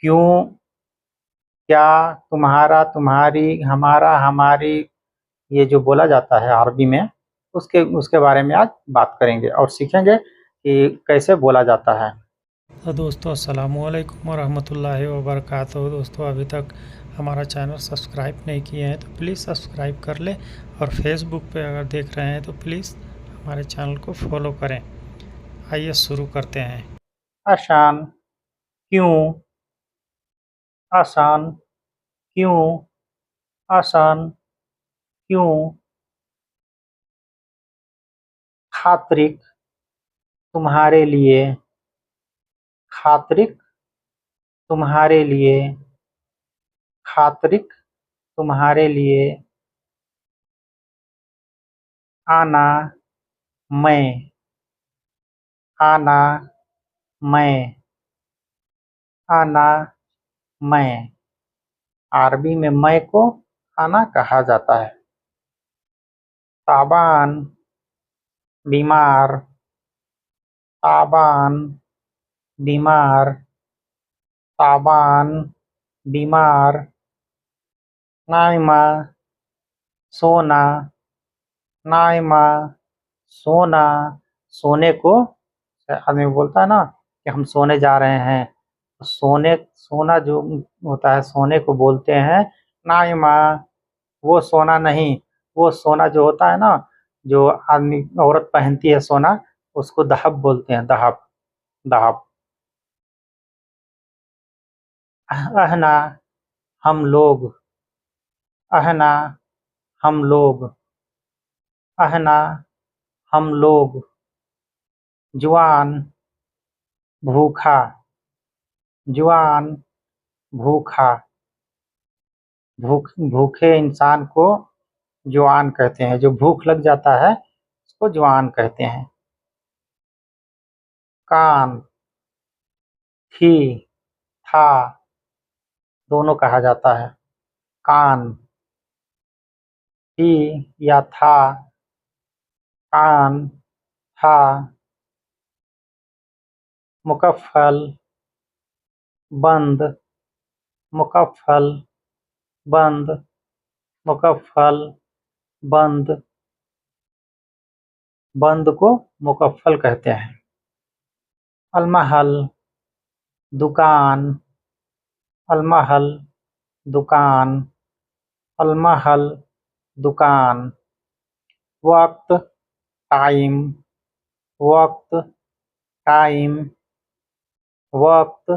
क्यों, क्या, तुम्हारा, तुम्हारी, हमारा, हमारी, ये जो बोला जाता है अरबी में, उसके उसके बारे में आज बात करेंगे और सीखेंगे कि कैसे बोला जाता है। तो दोस्तों अस्सलामुअलैकुम वरहमतुल्लाहि वबरकातुहू। दोस्तों अभी तक हमारा चैनल सब्सक्राइब नहीं किए हैं तो प्लीज़ सब्सक्राइब कर लें, और फेसबुक पे अगर देख रहे हैं तो प्लीज़ हमारे चैनल को फॉलो करें। आइए शुरू करते हैं। आसान, क्यों, आसान, क्यों, आसान, क्यों, खातरिक, तुम्हारे लिए, खातरिक, तुम्हारे लिए, खातरिक, तुम्हारे लिए, आना, मैं, आना, मैं, आना, मैं। अरबी में मैं को आना कहा जाता है। ताबान, बीमार, ताबान, बीमार, ताबान, बीमार। नाइमा, सोना, नाइमा, सोना। सोने को आदमी बोलता है ना कि हम सोने जा रहे हैं, तो सोने, सोना जो होता है सोने को बोलते हैं नाइमा। वो सोना नहीं, वो सोना जो होता है ना, जो आदमी औरत पहनती है सोना, उसको दहब बोलते हैं, दहब, दहब। अहना, हम लोग, अहना, हम लोग, अहना, हम लोग। जुआन, भूखा, जुआन, भूखा। भूखे इंसान को जुआन कहते हैं, जो भूख लग जाता है उसको जुआन कहते हैं। कान, थी, था, दोनों कहा जाता है। कान, थी या था, कान, था। मुकफ्फल, बंद, मुकफ्फल, बंद, मुकफ्फल, बंद। बंद को मुकफ्फल कहते हैं। अलमहल, दुकान, अलमहल, दुकान, अलमहल, दुकान। वक्त, टाइम, वक्त, टाइम, वक्त,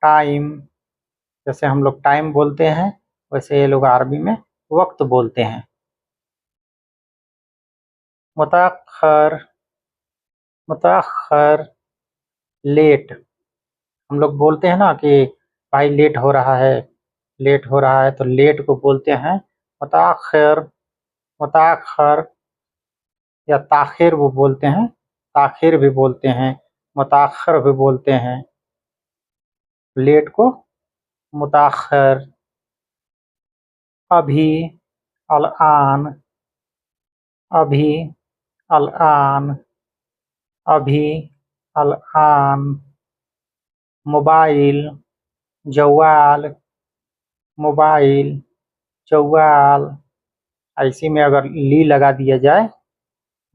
टाइम। जैसे हम लोग टाइम बोलते हैं वैसे ये लोग अरबी में वक्त बोलते हैं। मुताखर, मुताखर, लेट। हम लोग बोलते हैं ना कि भाई लेट हो रहा है, लेट हो रहा है, तो लेट को बोलते हैं मुताखिर, मुताखर। या ताखिर वो बोलते हैं, ताखिर भी बोलते हैं, मुताखर भी बोलते हैं। लेट को मुताखर। अभी, अल-आन, अभी, अल-आन, अभी, अल-आन। मोबाइल, जवाल, मोबाइल, जवाल। इसी में अगर ली लगा दिया जाए,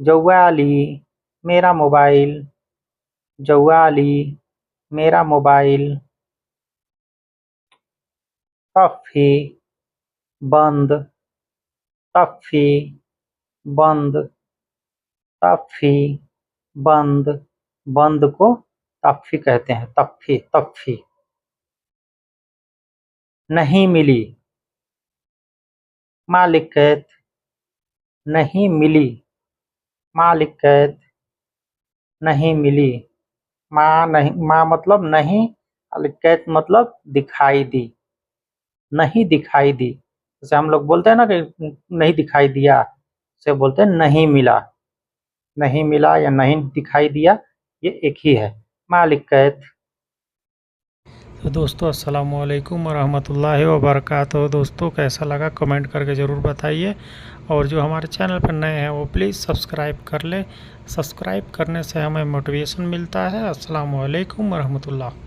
जवाली, मेरा मोबाइल, जवाली, मेरा मोबाइल। तफ़ी, बंद, तफ़ी, बंद, तफ़ी, बंद। बंद को तफ़ी कहते हैं, तफ़ी, तफ़ी। नहीं मिली, मालिकत, नहीं मिली, मालिकत, नहीं मिली। माँ नहीं, माँ मतलब नहीं, मालिकत मतलब दिखाई दी, नहीं दिखाई दी। जैसे हम लोग बोलते हैं ना कि नहीं दिखाई दिया, उसे बोलते हैं नहीं मिला। नहीं मिला या नहीं दिखाई दिया, ये एक ही है। मालिकत। तो दोस्तों अस्सलामुअलैकुम वरहमतुल्लाहि वबरकातुहू। दोस्तों कैसा लगा कमेंट करके ज़रूर बताइए, और जो हमारे चैनल पर नए हैं वो प्लीज़ सब्सक्राइब कर लें। सब्सक्राइब करने से हमें मोटिवेशन मिलता है। अस्सलामुअलैकुम वरहमतुल्लाह।